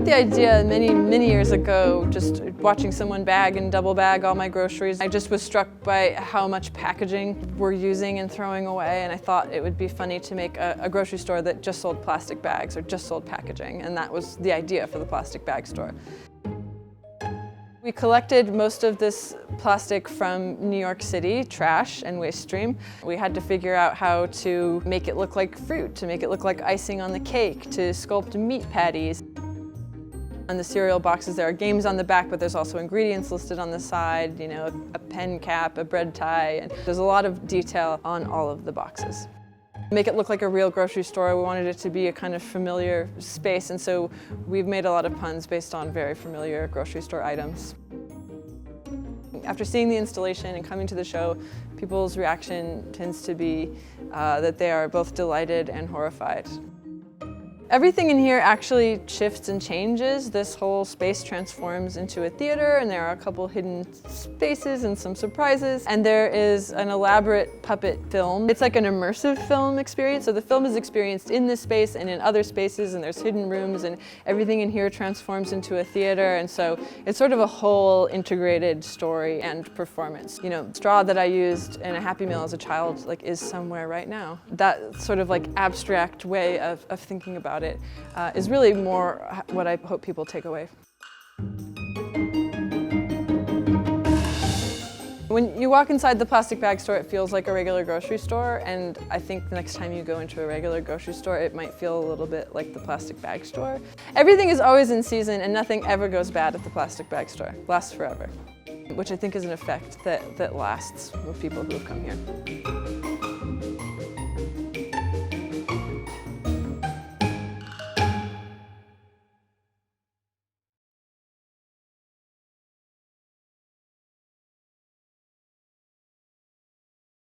got the idea many years ago, just watching someone bag and double bag all my groceries. I just was struck by how much packaging we're using and throwing away, and I thought it would be funny to make a grocery store that just sold plastic bags or just sold packaging, and that was the idea for the plastic bag store. We collected most of this plastic from New York City, trash and waste stream. We had to figure out how to make it look like fruit, to make it look like icing on the cake, to sculpt meat patties. On the cereal boxes there are games on the back, but there's also ingredients listed on the side, you know, a pen cap, a bread tie, and there's a lot of detail on all of the boxes. Make it look like a real grocery store. We wanted it to be a kind of familiar space, and so we've made a lot of puns based on very familiar grocery store items. After seeing the installation and coming to the show, people's reaction tends to be that they are both delighted and horrified. Everything in here actually shifts and changes. This whole space transforms into a theater, and there are a couple hidden spaces and some surprises. And there is an elaborate puppet film. It's like an immersive film experience. So the film is experienced in this space and in other spaces, and there's hidden rooms, and everything in here transforms into a theater. And so it's sort of a whole integrated story and performance. You know, straw that I used in a Happy Meal as a child is somewhere right now. That sort of abstract way of thinking about it is really more what I hope people take away. When you walk inside the plastic bag store, it feels like a regular grocery store, and I think the next time you go into a regular grocery store, it might feel a little bit like the plastic bag store. Everything is always in season, and nothing ever goes bad at the plastic bag store. It lasts forever, which I think is an effect that lasts with people who have come here.